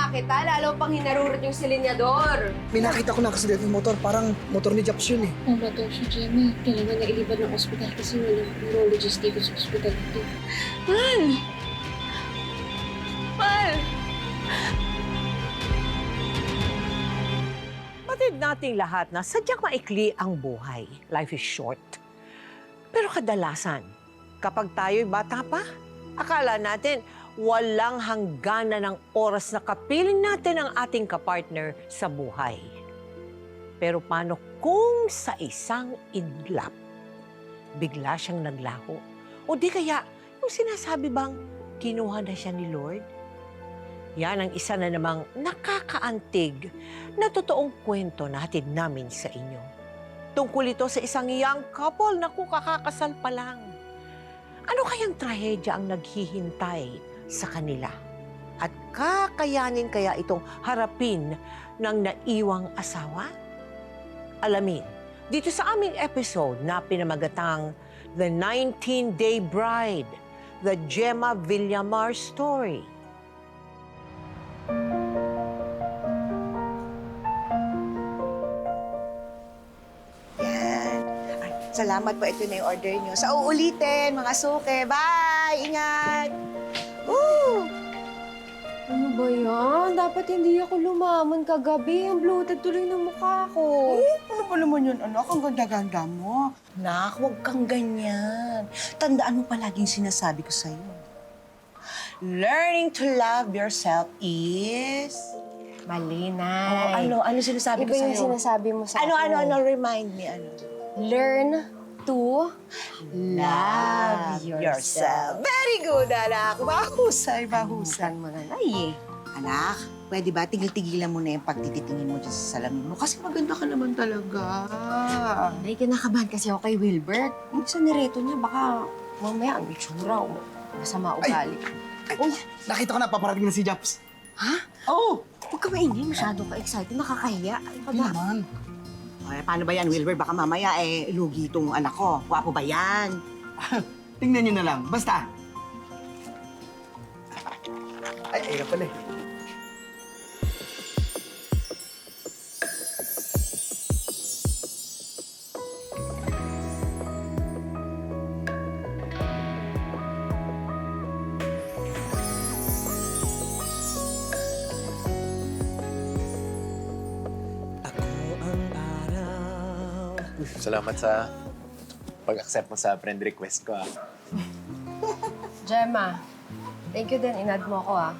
nga kita, lalo pang hinarurot yung silinyador. May nakita ko na aksidente ng motor. Parang motor ni Japs yun eh. Tama daw siya, Gemma. Kailangan na ilibad ng ospital kasi walang neurologist dito sa ospital ito. Mal! Mal! Batid nating lahat na sadyang maikli ang buhay. Life is short. Pero kadalasan, kapag tayo'y bata pa, akala natin walang hangganan ng oras na kapiling natin ang ating kapartner sa buhay. Pero paano kung sa isang idlap, bigla siyang naglaho? O di kaya, yung sinasabi bang kinuha na siya ni Lord? Yan ang isa na namang nakakaantig na totoong kwento na hatid namin sa inyo. Tungkol ito sa isang young couple na kakakasal pa lang. Ano kayang trahedya ang naghihintay sa kanila? At kakayanin kaya itong harapin ng naiwang asawa? Alamin, dito sa aming episode na pinamagatang The 19-Day Bride, The Gemma Villamar Story. Yan. Ay, salamat po. Ito na yung order nyo. Sa uulitin, mga suke. Bye! Ingat! Woo! Ano ba yan? Dapat hindi ako lumaman kagabi. Ang bloated tuloy ng mukha ko. Ano pa naman yun, anak? Ang ganda-ganda mo. Nak, huwag kang ganyan. Tandaan mo palaging sinasabi ko sa'yo. Learning to love yourself is... Mali, Oh, Nay. ano sinasabi Iba ko sa'yo? yung sinasabi mo sa akin. Ano, remind me, ano? Learn to Love yourself. Very good, anak. Mahusay. Saan mo na, Nay eh. Anak, pwede ba tigil-tigilan mo na yung pagtititingin mo dyan sa salamin mo? Kasi maganda ka naman talaga. Nay, kinakabahan kasi ako kay Wilbert. Yung sa nireto niya, baka mamaya ang itsura o masama ugali. Uy, Nakita ko na, paparating na si Japs. ha? Oo! Huwag ka maingay. Masyado ka excited. Nakakahiya. Ano ka Hindi ba? naman. Ay, paano ba yan, Wilbur? Baka mamaya, lugi itong anak ko. Gwapo ba yan? Tingnan nyo na lang. Basta. Ay, ayun pala eh. Salamat sa pag-accept mo sa friend request ko, ah. Gemma, thank you din. Inad mo ako, ah.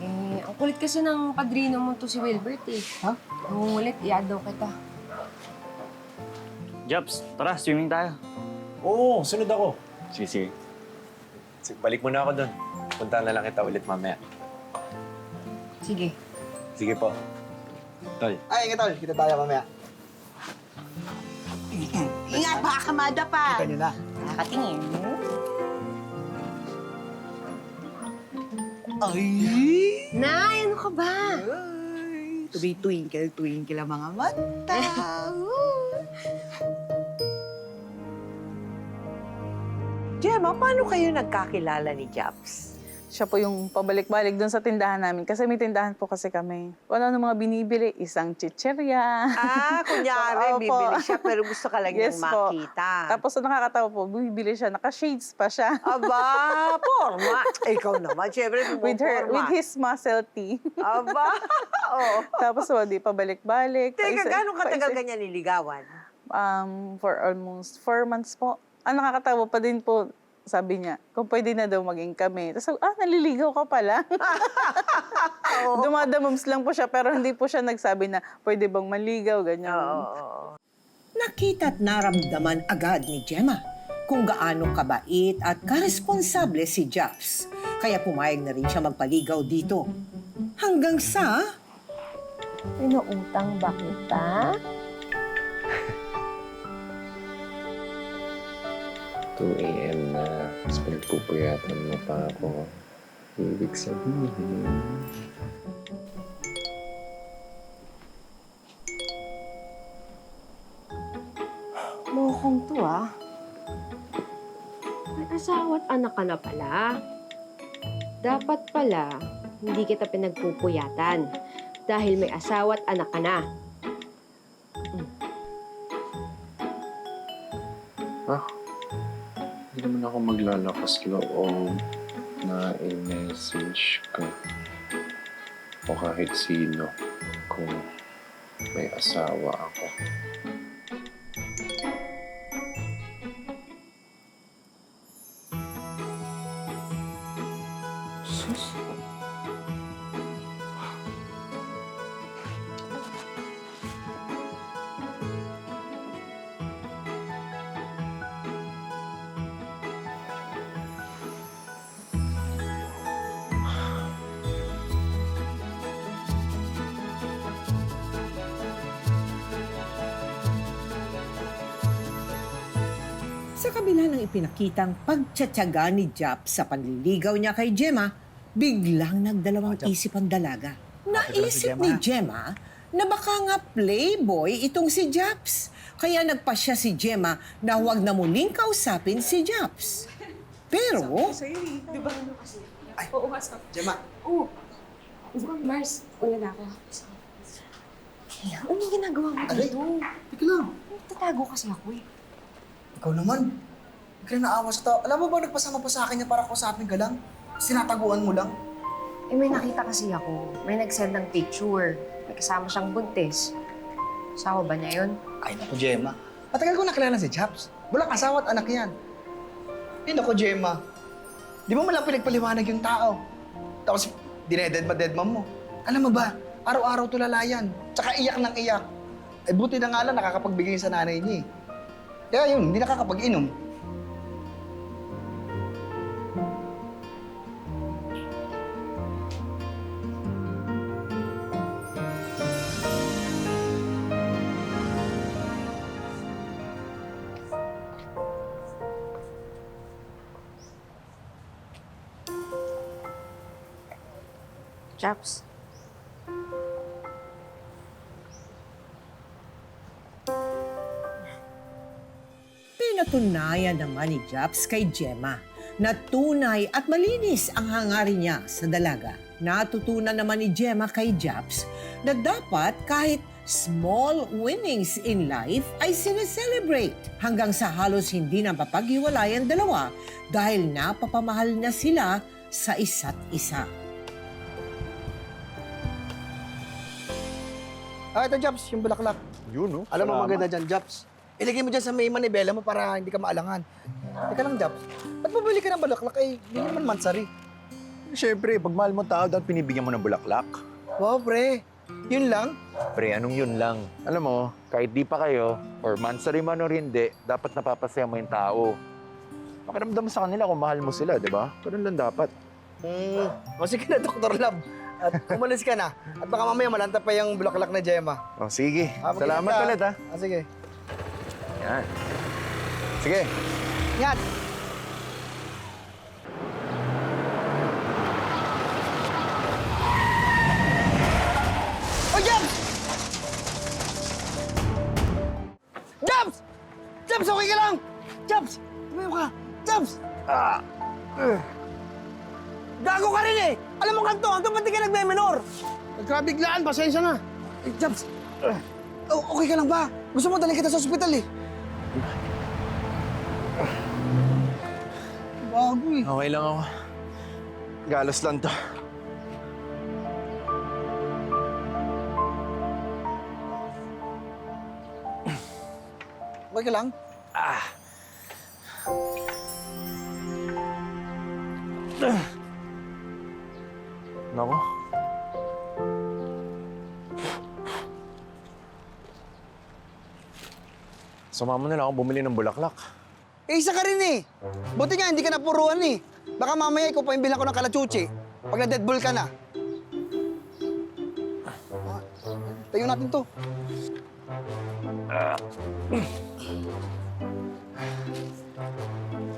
Eh, ang kulit kasi ng padrino mo to si Wilbert, eh. Ha? Nangungulit, i-add daw kita. Jobs, tara, swimming tayo. Oo, sunod ako. Sige, sige. Sige, balik muna ako doon. Punta na lang kita ulit mamaya. Sige. Sige po. Tol. Ay, ingat tol. Kita tayo mamaya. Ingat, baka kamada pa. Kita nyo na. Nakakatingin. Ay! Nay, ano ka ba? Ay! Twinkle ang mga mata. Gemma, paano kayo nagkakilala ni Japs? Siya po yung pabalik-balik doon sa tindahan namin. Kasi may tindahan po kasi kami. Kung ano mga binibili, isang chicherya. Kunyari, Opo. bibili siya pero gusto ka lang Yes niyang po. makita. Tapos nakakatawa po, bumibili siya, naka-shades pa siya. Aba, forma. Ikaw naman, syempre, with his muscle tee. Aba, oo. Tapos di pabalik-balik. Teka, gano'ng katagal paisa- kanya niligawan? For almost 4 months po. Ang nakakatawa pa din po, sabi niya, kung pwede na daw maging kami. Tapos, naliligaw ka pala. Dumadamums lang po siya, pero hindi po siya nagsabi na pwede bang maligaw, ganyan. Oo. Nakita't naramdaman agad ni Gemma kung gaano kabait at karesponsable si Japs. Kaya pumayag na rin siya magpaligaw dito. Hanggang sa... Pinuutang ba kita? 2 a.m. na. Tapos pinagpupuyatan mo pa ako. Ibig sabihin... Mukhang to, ah. May asawa at anak ka na pala. Dapat pala, hindi kita pinagpupuyatan dahil may asawa at anak ka na. Hindi naman ako maglalakas loob na i-message ka o kahit sino kung may asawa ako. Sus. Sa kabila ng ipinakitang pagtsatsaga ni Jap sa panliligaw niya kay Gemma, biglang nagdalawang isip ang dalaga. Naisip ni Gemma na baka nga playboy itong si Japs. Kaya nagpasya si Gemma na huwag na muling kausapin si Japs. Pero, Gemma, Oo. Mars, una na ako. Anong ginagawa mo Aray. dito? teka lang. Tatago kasi ako eh. Ikaw naman. Huwag ka na naawa sa tao. Alam mo ba, nagpasama pa sa akin niya para kausapin ka lang? Sinataguan mo lang. Eh, may nakita kasi ako. May nag-send ng picture. May kasama siyang buntis. Asawa ba niya yun? Ay, naku, Gemma. Matagal ko nakilala si Chaps. Walang asawa at anak yan. Ay, naku, Gemma. Di ba malang pinagpaliwanag yung tao? Tapos, dinededma-dedma mo. Alam mo ba, araw-araw tulala yan. Tsaka iyak ng iyak. Eh, buti na nga lang nakakapagbigay sa nanay niya eh. Kaya yun, hindi nakakapag-inom. Chaps. pinatunayan naman ni Japs kay Gemma na tunay at malinis ang hangarin niya sa dalaga. Natutunan naman ni Gemma kay Japs na dapat kahit small winnings in life ay sineselebrate hanggang sa halos hindi na mapaghiwalay ang dalawa dahil napapamahal na sila sa isa't isa. Ah, ito, Japs, yung bulaklak. Yun, no? Alam mo, maganda dyan, Japs. Ilagay mo dyan sa may manibela mo para hindi ka maalangan. Teka lang, Japs. Ba't mabili ka ng bulaklak? Eh, hindi naman mansari. Siyempre, pag mahal mo tao, dapat pinibigyan mo ng bulaklak. Wow, pre. Yun lang? Pre, anong yun lang? Alam mo, kahit di pa kayo, or mansari man o hindi, dapat napapasaya mo yung tao. Pakiramdam mo sa kanila kung mahal mo sila, di ba? Ganun lang dapat. O sige na, Dr. Love. At umalis ka na. At baka mamaya malanta pa yung bulaklak na Gemma. O, sige. Magkita Salamat ka. ulit, ha? Ah, sige. Yan. Sige. Ingat! Oh, Jabs! Jabs! Jabs, okay ka lang? Jabs! Tumayo ka! Jabs! Gago ka rin eh! Alam mo kanto, ba't di ka nagme-menor? Nagkabiglaan, pasensya na. Eh, Jabs! Okay ka lang ba? Gusto mo dalhin kita sa ospital eh. Bago eh. Okay lang ako. Galos lang to. Okay ka lang? Nako. Sumama na lang ako bumili ng bulaklak. Eh, isa ka rin eh. Buti nga, hindi ka napuruan eh. Baka mamaya ikaw pa yung bilang ko ng kalachuchi. Pag na-deadball ka na. Tayo natin to.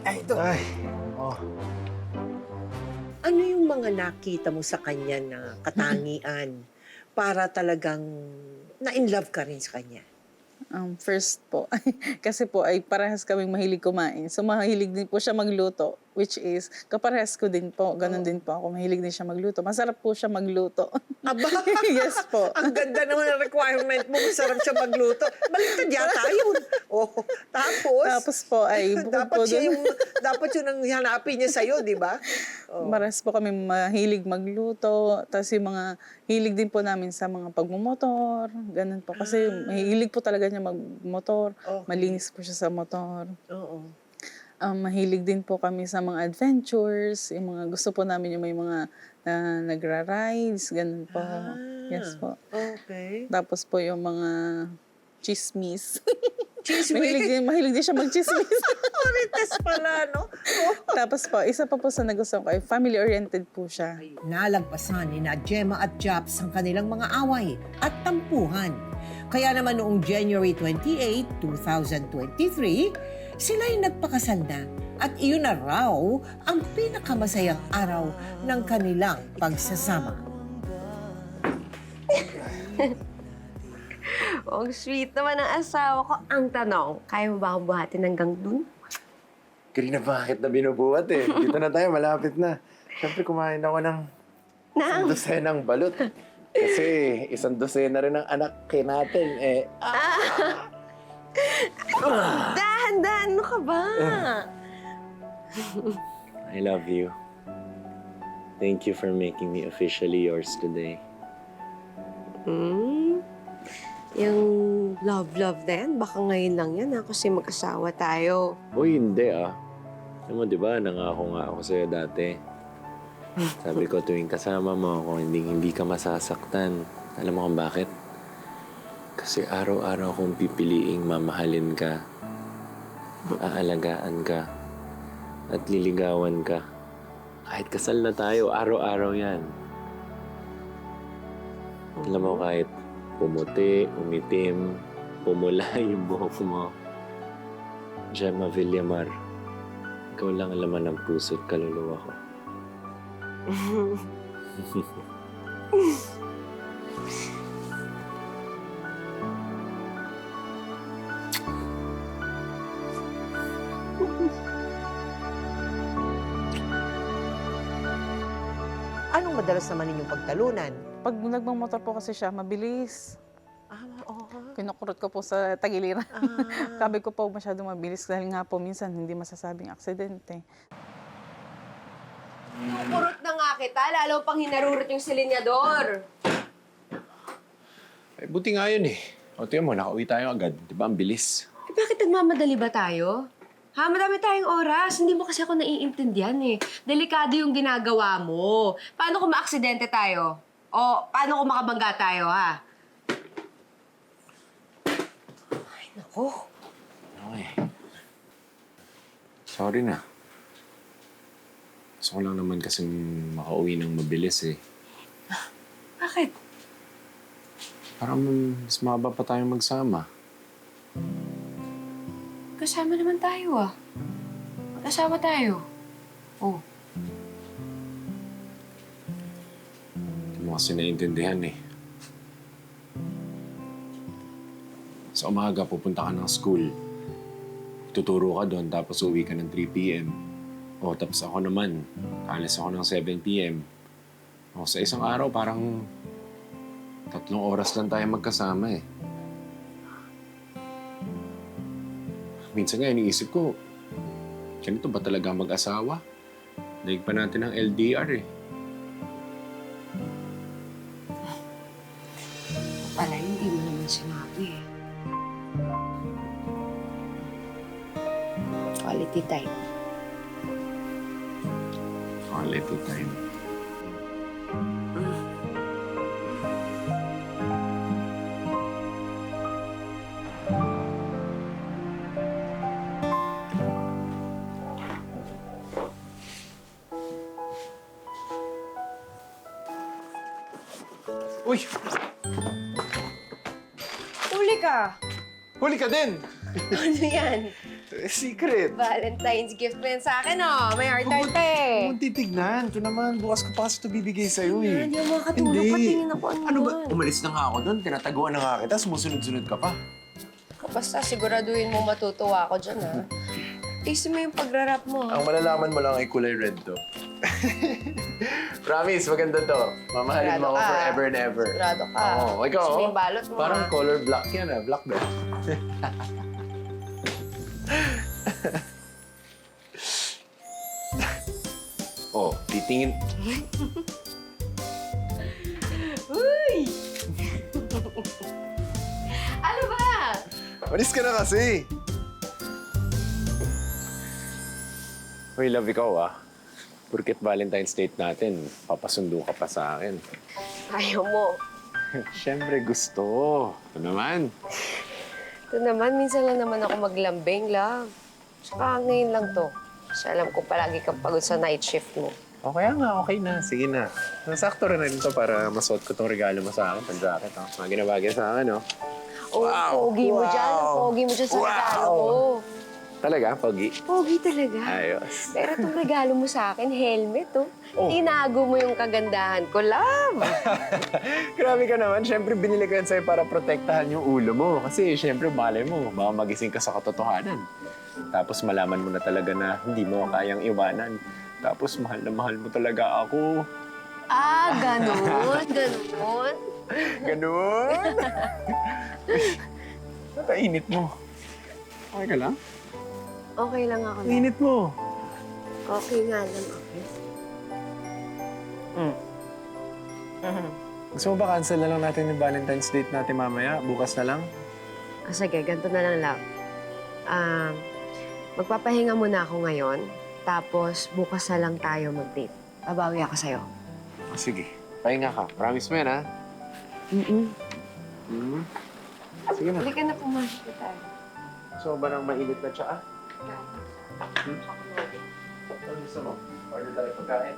Ay, ito. Ay. Oh. Ano yung mga nakita mo sa kanya na katangian para talagang na-inlove ka rin sa kanya? First po, kasi po ay parehas kaming mahilig kumain. So mahilig din po siya magluto. which is kaparehas ko din po. Ganon din po ako. Mahilig din siya magluto. Masarap po siya magluto. Aba, Yes po. ang ganda naman ng requirement mo. Masarap siya magluto. Baliktad yata yun. Oh, Tapos po ay bukod dapat po siya dun. dapat yun ang hanapin niya sa'yo, di ba? Oh. Maras po kami mahilig magluto. Tapos yung mga hilig din po namin sa mga pagmumotor. Ganun po. Kasi mahilig po talaga niya magmotor. Okay. Malinis po siya sa motor. Oo. Mahilig din po kami sa mga adventures. Yung mga gusto po namin yung may mga nagra-rides. Ganun po. Yes po. Okay. Tapos po yung mga chismis. Chismis? Mahilig din siya mag-chismis. Marites pala, no? Tapos po, isa pa po sa nagustuhan ko ay family-oriented po siya. Nalagpasan ni na Gemma at Japs ang kanilang mga away at tampuhan. Kaya naman noong January 28, 2023, sila'y nagpakasal na at iyon na raw ang pinakamasayang araw ng kanilang pagsasama. Ang sweet naman ng asawa ko. Ang tanong, kaya mo ba akong buhatin hanggang dun? Karina, bakit na binubuhat eh? Dito na tayo, malapit na. Siyempre, kumain ako ng isang dosenang balot. Kasi isang dosena rin ang anak natin eh. Dahan-dahan, ano ka ba? I love you. Thank you for making me officially yours today. Yung love-love na yan, baka ngayon lang yan kasi mag-asawa tayo. Uy, hindi ah. Alam mo, di ba, nangako nga ako sa'yo dati. Sabi ko tuwing kasama mo ako, hindi ka masasaktan. Alam mo kung bakit? Kasi araw-araw akong pipiliing mamahalin ka, aalagaan ka, at liligawan ka. Kahit kasal na tayo, araw-araw yan. Alam mo, kahit pumuti, umitim, pumula yung buhok mo. Gemma Villamar, ikaw lang ang laman ng puso't kaluluwa ko. Anong madalas naman ninyong pagtalunan? Pag nagmamotor po kasi siya, mabilis. Oo. Kinukurot ko po sa tagiliran. Sabi ko po masyadong mabilis dahil nga po minsan hindi masasabing aksidente. Purot na nga kita, lalo pang hinarurot yung silinyador. Eh, buti nga yun eh. O, tingnan mo, nakauwi tayo agad. Di ba, ang bilis. Eh, bakit nagmamadali ba tayo? Ha, madami tayong oras. Hindi mo kasi ako naiintindihan eh. Delikado yung ginagawa mo. Paano kung maaksidente tayo? O paano kung makabangga tayo, ha? Ay, naku. Okay. Sorry na. Gusto ko lang naman kasing makauwi ng mabilis eh. Bakit? Parang mas mahaba pa tayong magsama. Kasama naman tayo, ah. Mag-asawa tayo. Oh. Hindi mo kasi naiintindihan eh. Sa umaga, pupunta ka ng school. Tuturo ka doon, tapos uwi ka ng 3 p.m. O, tapos ako naman, alis ako ng 7 p.m. O, sa isang araw, parang 3 oras lang tayo magkasama eh. Minsan nga, iniisip ko, ganito ba talaga mag-asawa? Daig pa natin ang LDR eh. Pala, hindi mo naman sinabi eh. Quality time. Quality time. Uy! Huli ka! Huli ka din! Ano yan? Secret! Valentine's gift mo yan sa akin, oh. May heart-heart pa eh. Huwag titignan. Ito naman, bukas ko pa kasi ito bibigay sa'yo eh. Hindi mo makatulog. Patingin ako Ano ba? yan. Umalis na nga ako doon. Tinataguan na nga kita. Sumusunod-sunod ka pa. Basta siguraduhin mo matutuwa ako dyan, ha? Ayusin mo yung pagrarap mo. Ang malalaman mo lang ay kulay red to. Promise, maganda to. Mamahalin mo ako Sigurado ka. forever and ever. Sigurado ka. Oo, ikaw. Gusto mo yung balot mo, Parang ha? color black yan Black ba? Oh, titingin. Uy! Ano ba? Malis ka na kasi. Uy, love, ikaw Porket Valentine's date natin, papasundo ka pa sa akin. Ayaw mo. Siyempre gusto. Ito naman. Ito naman, minsan lang naman ako maglambing, love. Saka ngayon lang to. Kasi alam ko palagi kang pagod sa night shift mo. O kaya nga, okay na. Sige na. Nasakto rin to para masuot ko tong regalo mo sa akin. Pang jacket, Mga ginabagay sa akin, Oh, pogi mo dyan. Pogi mo dyan sa regalo ko. Talaga, Pogi? Pogi talaga. Ayos. Pero itong regalo mo sa akin, helmet, Tinago mo yung kagandahan ko, love. Grabe ka naman. Siyempre, binili ko yan sa'yo para protektahan yung ulo mo. Kasi siyempre, malay mo, baka magising ka sa katotohanan. Tapos malaman mo na talaga na hindi mo kayang iwanan. Tapos mahal na mahal mo talaga ako. Ah, ganun. Ganun. Ganun? Nakainit mo. Okay ka lang? Okay lang ako, love. Init mo. Okay nga lang ako. Gusto mo ba cancel na lang natin yung Valentine's date natin mamaya? Bukas na lang? Sige, ganito na lang, love. Magpapahinga muna ako ngayon. Tapos, bukas na lang tayo mag-date. Babawi ako sa'yo. Sige. Pahinga ka. Promise mo yan, ha? Sige na. Halika na, pumasok na tayo. Gusto mo ba ng mainit na tsaa? Ano gusto mo? Order tayo pagkain.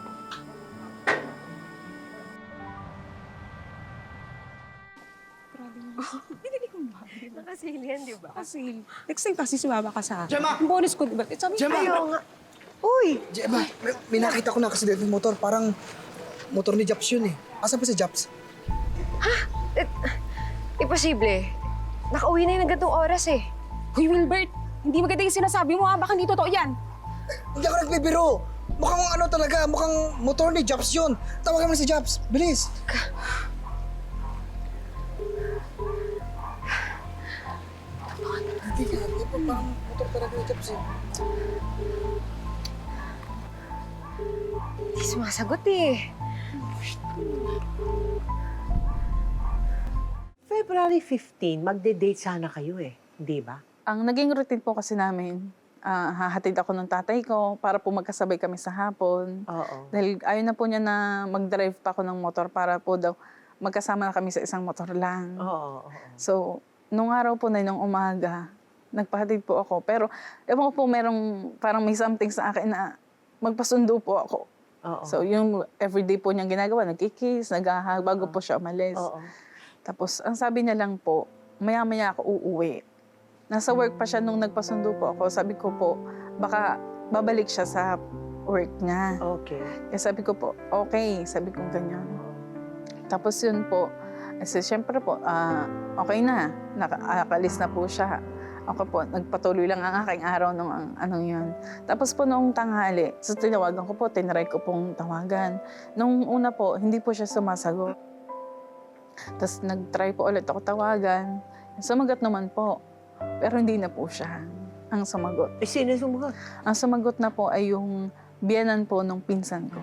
Nakasili yan, di ba? Kasi, next time kasi sumama ka sa akin. Gemma! Ang bonus ko, di ba? Sabi Gemma! Ayaw nga. Uy! Gemma, may nakita ko na aksidente ng motor. Parang motor ni Japs yun Asan pa si Japs? Imposible. Nakauwi na yung ganitong oras Hoy, Wilbert! Hindi maganda yung sinasabi mo ha. Baka hindi totoo yan. Hindi ako nagbibiro. Mukhang ano talaga, mukhang motor ni Japs yun. Tawagan mo na si Japs. Bilis. Hindi ka, di ba parang motor talaga ni Japs Hindi sumasagot February 15, magde-date sana kayo Di ba? Ang naging routine po kasi namin, hahatid ako ng tatay ko para po magkasabay kami sa hapon. Oo. Dahil ayaw na po niya na mag-drive pa ako ng motor para po daw magkasama na kami sa isang motor lang. Oo. So, nung araw po na nung umaga, nagpahatid po ako. Pero, ewan ko po, parang may something sa akin na magpasundo po ako. Oo. So, yung everyday po niyang ginagawa, nagkikiss, naghahag, bago po siya umalis. Oo. Tapos, ang sabi niya lang po, maya-maya ako uuwi. Nasa work pa siya nung nagpasundo po ako. Sabi ko po, baka babalik siya sa work niya. Okay. Eh sabi ko po, okay. Sabi ko ganyan. Tapos yun po, kasi syempre po, okay na. Nakaalis na po siya. Ako po, nagpatuloy lang ang aking araw nung anong yun. Tapos po noong tanghali, so tinawagan ko po, tinry ko pong tawagan. Nung una po, hindi po siya sumasagot. Tapos nag-try po ulit ako tawagan. Sumagot naman po. Pero hindi na po siya ang sumagot. Sino sumagot? Ang sumagot na po ay yung biyanan po nung pinsan ko.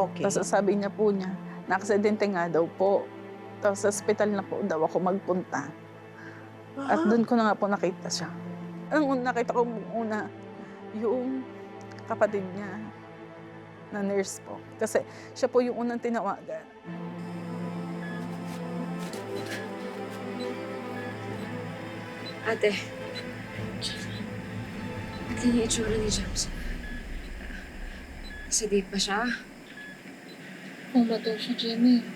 Okay. Tapos sabi niya po niya, na-aksidente nga daw po. Tapos sa ospital na po daw ako magpunta. At doon ko na nga po nakita siya. Ang nakita ko una, yung kapatid niya na nurse po. Kasi siya po yung unang tinawagan. Ate. Ba't ganyan yung itsura ni James? Sa date ba siya? Pumatong siya, Jemmy.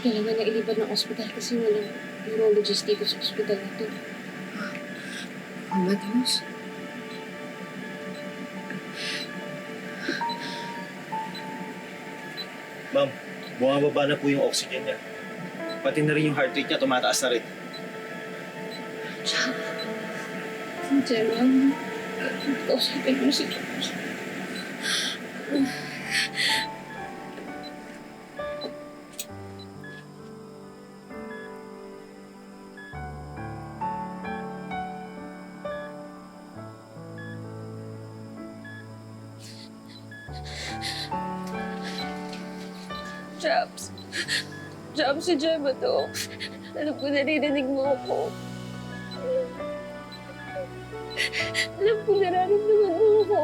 Kailangan na ilipat ng ospital kasi walang neurologist dito sa ospital na to. Comatose? Ma'am, bumababa na po yung oxygen niya. Pati na rin yung heart rate niya, tumataas na rin. Gemma, Kausapin mo si Jobs. Jobs. Jobs, si Gemma to. Alam ko naririnig mo ako. Alam ko nararamdaman mo ako.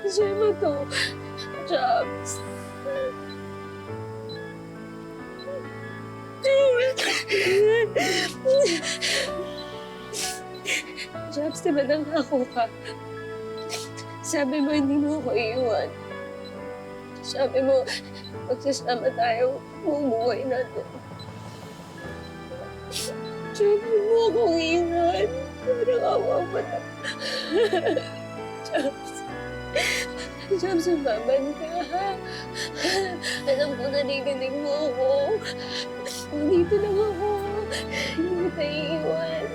Gemma to. Jobs. Jobs, di ba nangako ka? Sabi mo hindi mo ako iiwan. Sabi mo, magsasama tayo buong buhay natin. Sabi mo akong iiwan. Parang awa mo na. Jobs. Jobs, umaban ka, ha? Alam ko narinig mo ako. Nandito lang ako. Hindi kita iiwan.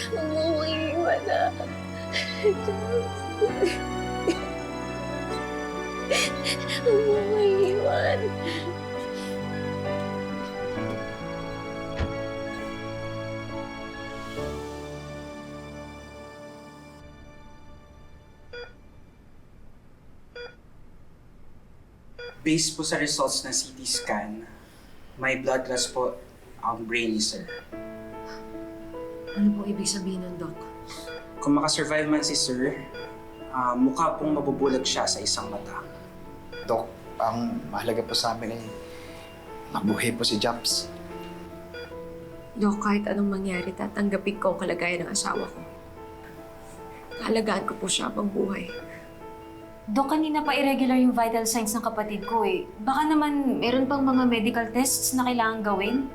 Huwag mo akong iiwan, ha? Jobs. Huwag mo akong iiwan. Based po sa results ng CT scan, may blood loss po ang brain ni sir. Ano pong ibig sabihin ng Doc? Kung makasurvive man si sir, mukha pong mabubulag siya sa isang mata. Dok, ang mahalaga po sa amin ay mabuhay po si Jobs. Doc, kahit anong mangyari, tatanggapin ko ang kalagayan ng asawa ko. Halagaan ko po siya habang buhay. Dok, kanina pa irregular yung vital signs ng kapatid ko eh. Baka naman meron pang mga medical tests na kailangan gawin?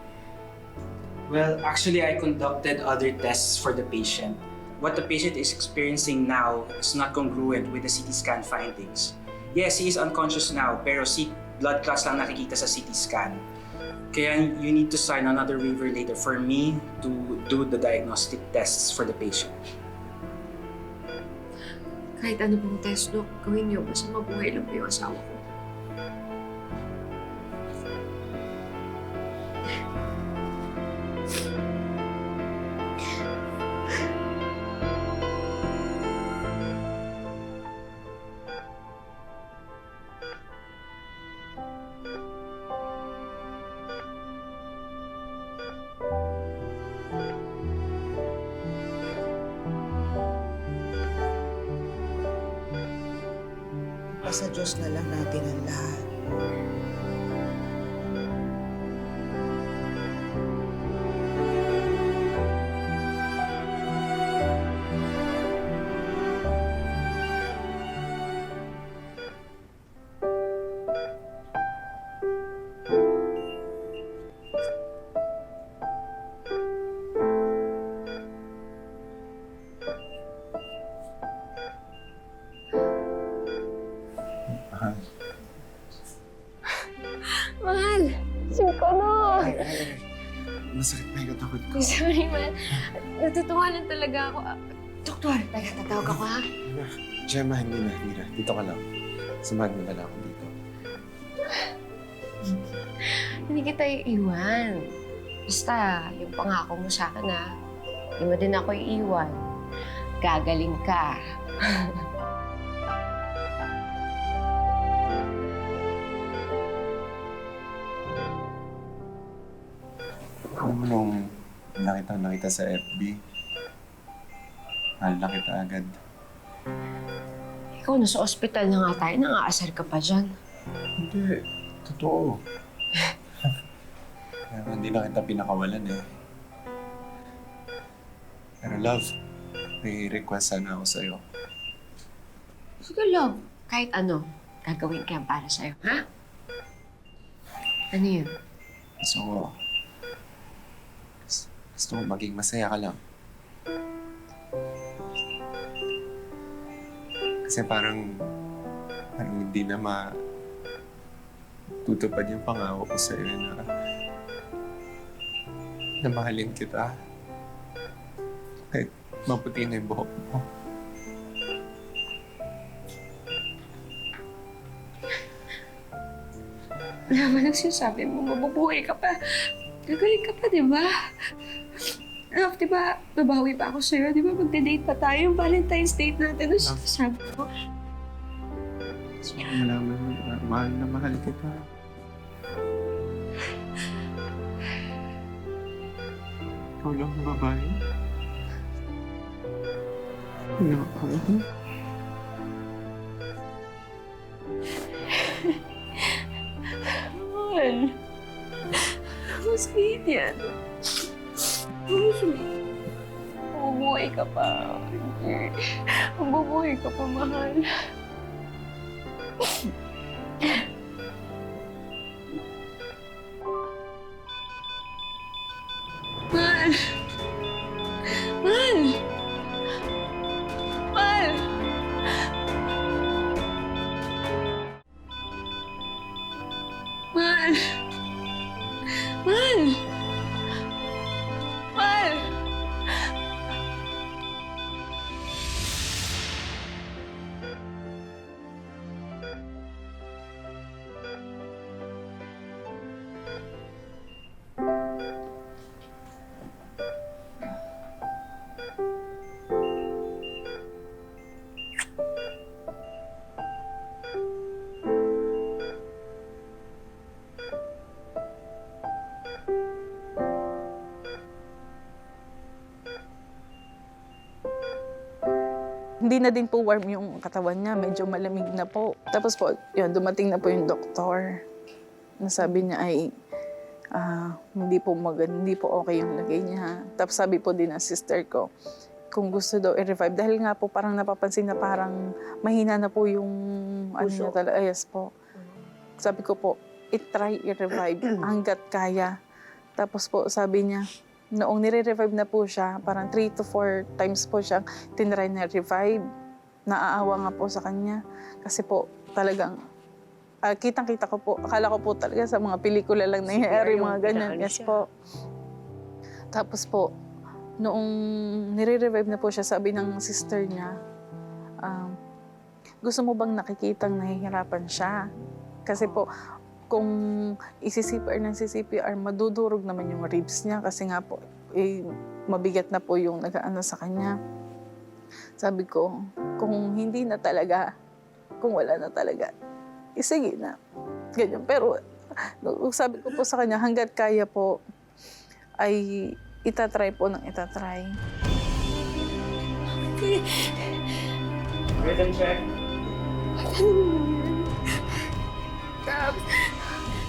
Well, actually, I conducted other tests for the patient. What the patient is experiencing now is not congruent with the CT scan findings. Yes, he is unconscious now, pero blood clots lang nakikita sa CT scan. Kaya you need to sign another waiver later for me to do the diagnostic tests for the patient. Kahit ano pong test, Doc, gawin niyo. Basta mabuhay lang po yung asawa ko. Sa Diyos na lang natin ang lahat. Mahal! Singko no! Masakit pa yung takot ko. Sorry, man. Natutuwa lang talaga ako. Doktor, teka, tatawag ako, ha? Gemma, hindi na. Dito ka lang. Samahan mo na lang ako dito. Hindi kita iiwan. Basta, yung pangako mo sa akin, ha? Hindi mo din ako iiwan. Gagaling ka. Alam mo nung nakita sa FB, mahal na kita agad. Ikaw, nasa ospital na nga tayo. Nang-aasar ka pa dyan. Hindi. Totoo. Kaya hindi na kita pinakawalan eh. Pero love, may request sana ako sa'yo. Sige, love. Kahit ano, gagawin ko yan para sa'yo, ha? Ano yun? Gusto mo maging masaya ka lang. Kasi parang hindi na tutupad yung pangako ko sa'yo na mahalin kita. Kahit maputi na yung buhok mo. Naman ang sinasabi mo, mabubuhay ka pa. Gagaling ka pa, di ba? Love, di ba, babawi pa ako sa'yo. Di ba, magde-date pa tayo yung Valentine's date natin. Ano sinasabi ko? Gusto ko malaman na mahal na mahal kita. Ikaw lang ang babae. Mahal. Ang sweet yan. Ang sweet. Mabubuhay ka pa. Mabubuhay ka pa, mahal. Mahal. Mahal. Mahal. Mahal. Mahal. Mahal. Hindi na din po warm yung katawan niya, medyo malamig na po. Tapos po, yun, dumating na po yung doktor. Nasabi niya ay hindi po hindi po okay yung lagay niya. Tapos sabi po din ng sister ko, kung gusto daw i-revive, dahil nga po parang napapansin na parang mahina na po yung ano niya talaga. Yes po. Sabi ko po, i-try i-revive hanggat kaya. Tapos po sabi niya, noong nire-revive na po siya, parang 3 to 4 times po siyang tinry na revive. Naaawa nga po sa kanya. Kasi po talagang, kitang-kita ko po, akala ko po talaga sa mga pelikula lang nangyayari, mga ganyan. Yes po. Tapos po, noong nire-revive na po siya, sabi ng sister niya, gusto mo bang nakikitang nahihirapan siya? Kasi po, kung isi-CPR ng CPR, madudurog naman yung ribs niya kasi nga po, mabigat na po yung nag-aano sa kanya. Sabi ko, kung hindi na talaga, kung wala na talaga, sige na. Ganyan. Pero sabi ko po sa kanya, hanggat kaya po, ay itatry po ng itatry. Rhythm check. Jabs!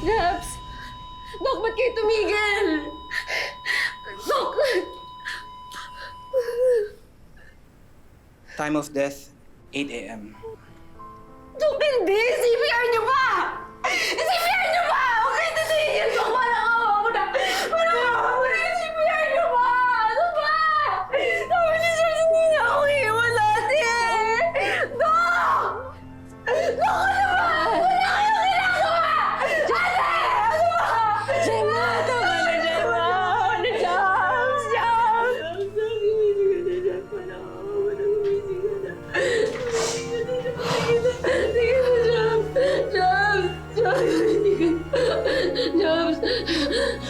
Jabs! Dok, ba't kayo tumigil? Dok! Time of death, 8 a.m. Dok, hindi! CPR niyo ba? CPR niyo ba? Huwag kayo titigil! Dok, walang awa mo na! Walang awa mo na! CPR niyo ba? Ano ba? Sabi niyo, sir, hindi niya ako iiwan natin! Dok! Dok, ano ba? Wala kayong ginagawa! Ate! Ano ba? Gemma! Tama na, Gemma! Ano, Jobs? Jobs! Gumising ka na, Jobs. Wala ka. Gumising ka na. Gumising ka na, Jobs. Sige na, Jobs. Jobs! Jobs! Gumising ka na. Jobs!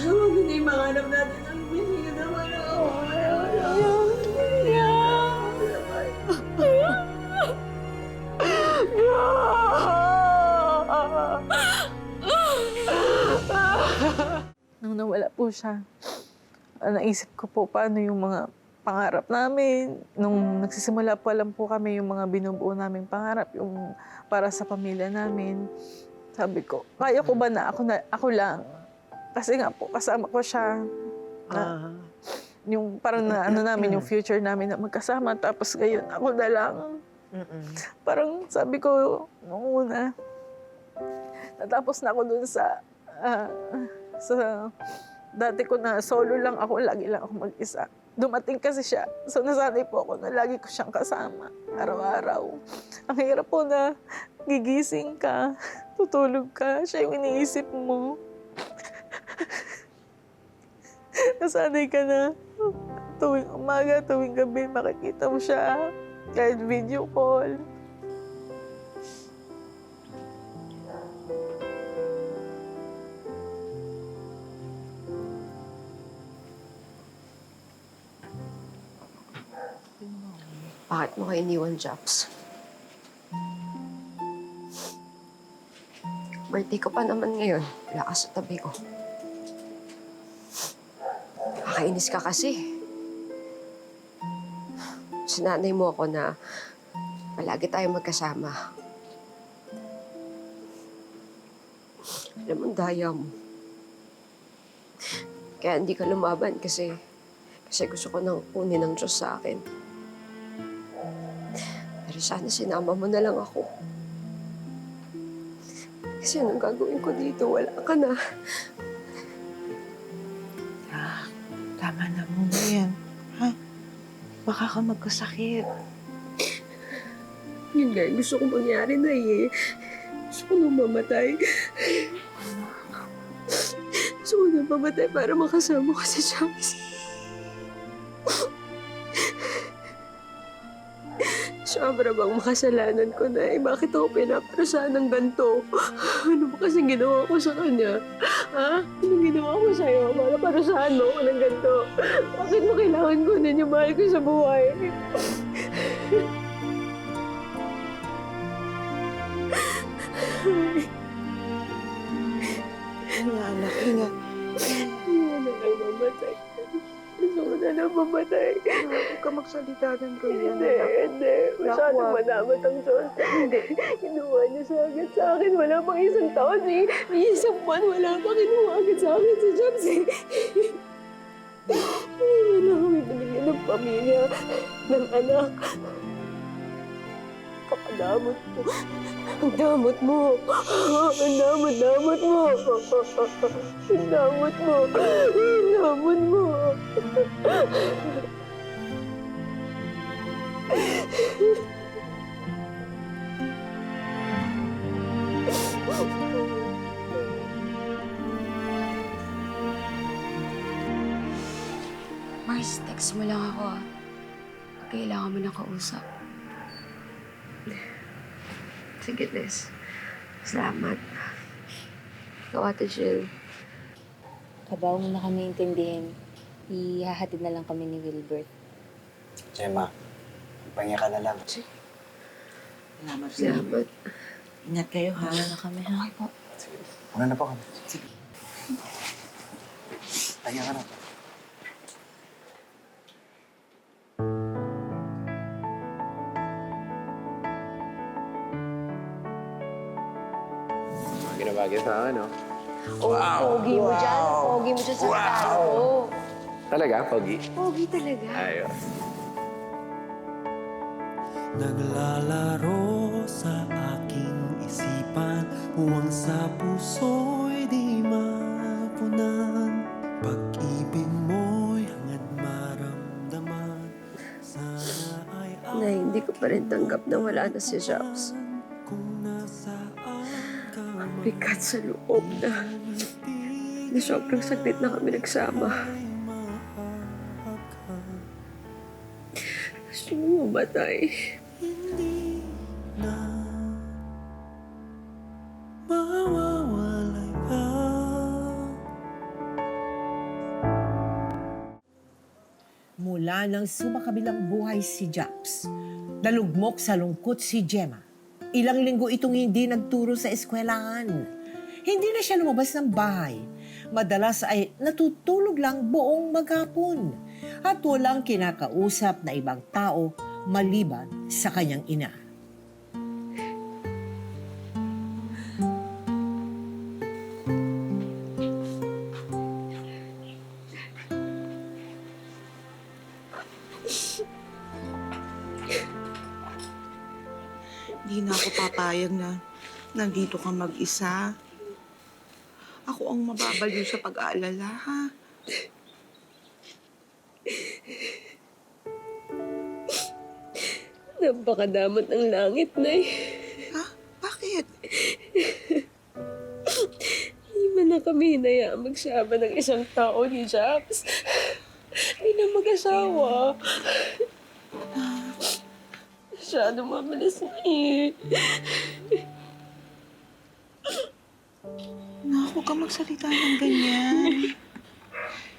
Huwag hindi yung mga anak natin. Gumising ka na. Wala ka. Nung nawala po siya, naisip ko po paano yung mga pangarap namin. Nung nagsisimula pa lang po kami yung mga binubuo naming pangarap, yung para sa pamilya namin. Sabi ko, kaya ko ba na ako lang? Kasi nga po, kasama ko siya. Yung parang na ano namin, yung future namin na magkasama. Tapos ngayon, ako na lang. Parang sabi ko, nung una, natapos na ako dun sa dati ko na solo lang ako, lagi lang ako mag-isa. Dumating kasi siya, so nasanay po ako na lagi ko siyang kasama, araw-araw. Ang hirap po na gigising ka, tutulog ka, siya yung iniisip mo. Nasanay ka na tuwing umaga, tuwing gabi, makikita mo siya, kahit video call. Bakit mo kayo iniwan, Japs? Birthday ko pa naman ngayon. Wala ka sa tabi ko. Nakakainis ka kasi. Sinanay mo ako na palagi tayo magkasama. Alam mo, daya mo. Kaya hindi ka lumaban kasi gusto ko nang kunin ng Diyos sa akin. Pero sana sinama mo na lang ako. Kasi anong gagawin ko dito? Wala ka na. Tama na muna yan. Ha? Baka ka magkasakit. Yun nga, gusto ko mangyari na eh. Gusto ko nang mamatay. Gusto ko nang mamatay para makasama ko si Japs. Sobra bang makasalanan ko na eh? Bakit ako pinaparusahan ng ganito? Ano ba kasing ginawa ko sa kanya? Ha? Anong ginawa ko sa'yo para parusahan mo ako ng ganito? Bakit mo kailangan kunin yung mahal ko sa buhay? Hinga, anak, hinga. Hindi na lang mamatay. Gusto ko na lang mamatay. Huwag ka magsalita ng ganyan. Hindi. Masyadong manamat ang Diyos. Hindi. Kinuha niya sa agad sa akin. Wala pang isang taon eh. May isang buwan. Wala pang kinuha agad sa akin si Japs eh. Wala kami binigyan ng pamilya, ng anak. Kapadamot mo. Ang damot mo. Ang damot mo. Ang damot mo. Ang damot mo. Mars, text mo lang ako ah. Kailangan mo ng kausap. Sige, Tess. Salamat. Ikaw, Ate Jill. Kabaw mo na kami intindihin. Ihahatid na lang kami ni Wilbert. Gemma, pahinga ka na lang. Salamat. Salamat. Ingat kayo, ha? Wala na kami, ha? po. Una na po kami. Sige. Pahinga ka na. Ginabagay sa akin, no? Pogi mo dyan. Pogi mo dyan sa regalo ko. Talaga, Pogi? Pogi talaga. Ayos. Naglalaro sa aking isipan, huwang sa puso'y di mapunan. Pag-ibig mo'y hangad maramdaman. Sana ay Na hindi ko pa rin tanggap na wala na si Japs. kung nasaan ka man. Bigat sa loob na sobrang saglit na kami nagsama. Gusto mo mamatay. Hindi na mawawalay ka. Mula nang sumakabilang buhay si Japs, nalugmok sa lungkot si Gemma. Ilang linggo itong hindi nagturo sa eskwelahan. Hindi na siya lumabas ng bahay. Madalas ay natutulog lang buong maghapon at walang kinakausap na ibang tao maliban sa kanyang ina. Hindi na ako papayag na nandito ka mag-isa. Ako ang mababaliw sa pag-aalala, ha? Napakadamot ng langit, Nay. Ha? Bakit? Hindi man na kami hinayaan magsama ng isang tao ni Japs. Hindi na mag-asawa. Masyado mabilis na eh. Naku, huwag ka magsalita ng ganyan.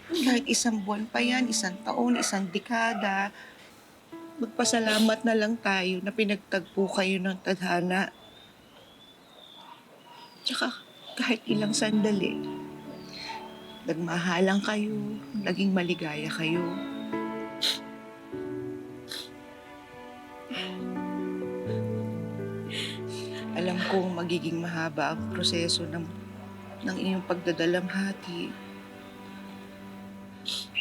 Kahit isang buwan pa yan, isang taon, isang dekada, magpasalamat na lang tayo na pinagtagpo kayo ng tadhana. Tsaka kahit ilang sandali, nagmahalang kayo, naging maligaya kayo. Alam kong magiging mahaba ang proseso ng iyong pagdadalamhati.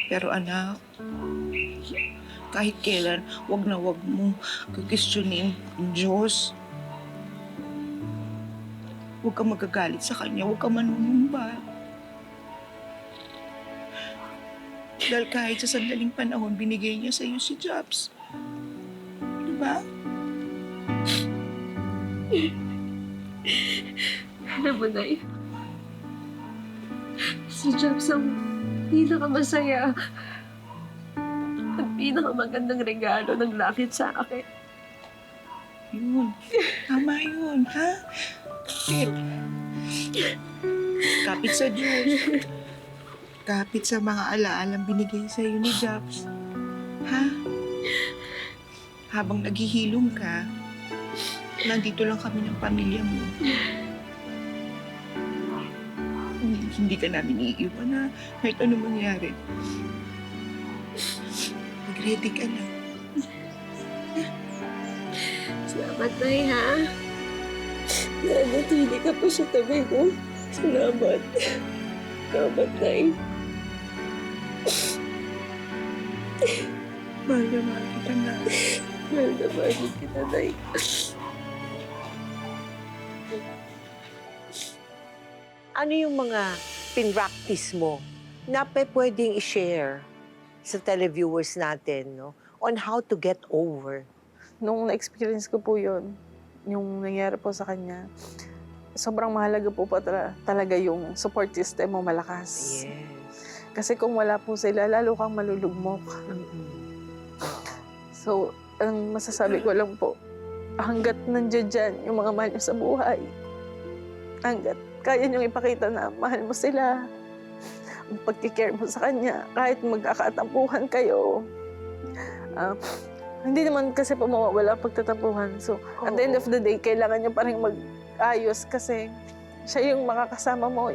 Pero anak, kahit kailan, wag na wag mong kukisyonin ang Diyos. Huwag kang magagalit sa Kanya, huwag kang manunumba. Dahil kahit sa sandaling panahon, binigay niya sa iyo si Jobs. Diba? Alam mo, Nay, si Jobs ang pinakamasaya at pinakamagandang regalo ng langit sa akin. Yun. Tama yun, ha? Kapit. Kapit sa Diyos. Kapit sa mga alaalang binigay sa iyo ni Jobs. Ha? Habang naghihilom ka, nandito lang kami ng pamilya mo. Hindi ka namin iiwan na kahit ano mangyari. Mag-ready ka na. Salamat, Nay, ha? Nanatili ka pa sa tabi ko. Salamat. Salamat, Nay. Mahal na mahal kita na. Mahal na mahal kita, Nay. Ano yung mga pinractice mo na pwedeng i-share sa televiewers natin, no? On how to get over? Nung na-experience ko po yun, yung nangyari po sa kanya, sobrang mahalaga po talaga yung support system mo malakas. Yes. Kasi kung wala po sila, lalo kang malulugmok. So, ang masasabi ko lang po, hanggat nandiyan dyan yung mga mahal niyo sa buhay, hanggat kaya niyong ipakita na mahal mo sila, ang pagkikare mo sa kanya, kahit magkakatampuhan kayo. Hindi naman kasi po mawawala ang pagtatampuhan. So, at the end of the day, kailangan niyo pa rin mag-ayos kasi siya yung makakasama mo,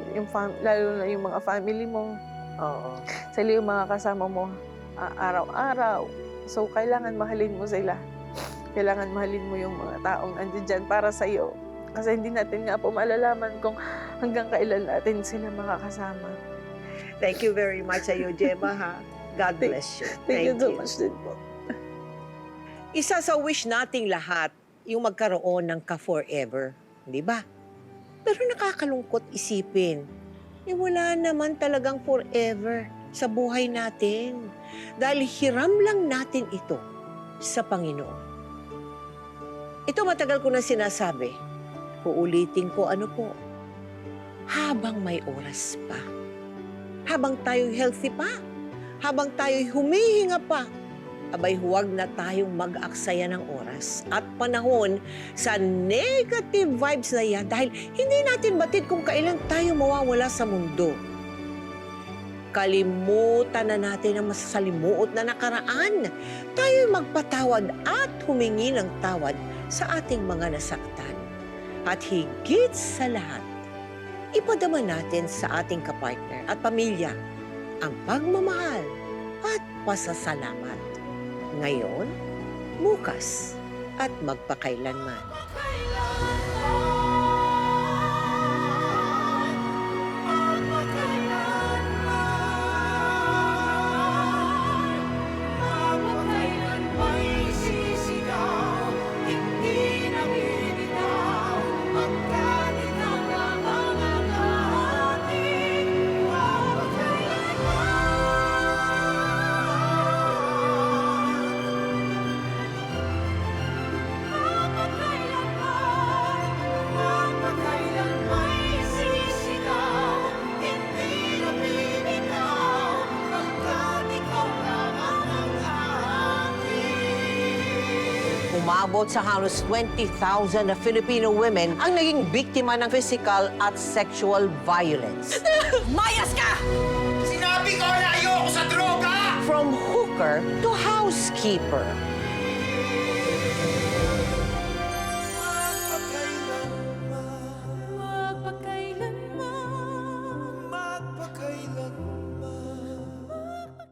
lalo na yung mga family mo. Oo. Sila yung mga kasama mo araw-araw. So, kailangan mahalin mo sila. Kailangan mahalin mo yung mga taong andyan dyan para sa'yo. Kasi hindi natin nga po malalaman kung hanggang kailan natin sila makakasama. Thank you very much sa iyo, Gemma, ha? God bless you. Thank you so much din po. Isa sa wish nating lahat, yung magkaroon ng ka-forever. Di ba? Pero nakakalungkot isipin, wala naman talagang forever sa buhay natin. Dahil hiram lang natin ito sa Panginoon. Ito matagal ko na sinasabi. Uulitin ko ano po, habang may oras pa, habang tayo'y healthy pa, habang tayo'y humihinga pa, abay huwag na tayong mag-aksaya ng oras at panahon sa negative vibes na yan dahil hindi natin batid kung kailan tayo mawawala sa mundo. Kalimutan na natin ang masasalimuot na nakaraan. Tayo'y magpatawad at humingi ng tawad sa ating mga nasaktan. At higit sa lahat, ipadama natin sa ating kapartner at pamilya ang pagmamahal at pasasalamat. Ngayon, bukas, at magpakailanman. Umabot sa halos 20,000 na Filipino women ang naging biktima ng physical at sexual violence. Mayas ka! Sinabi ko na ayoko sa droga! From hooker to housekeeper.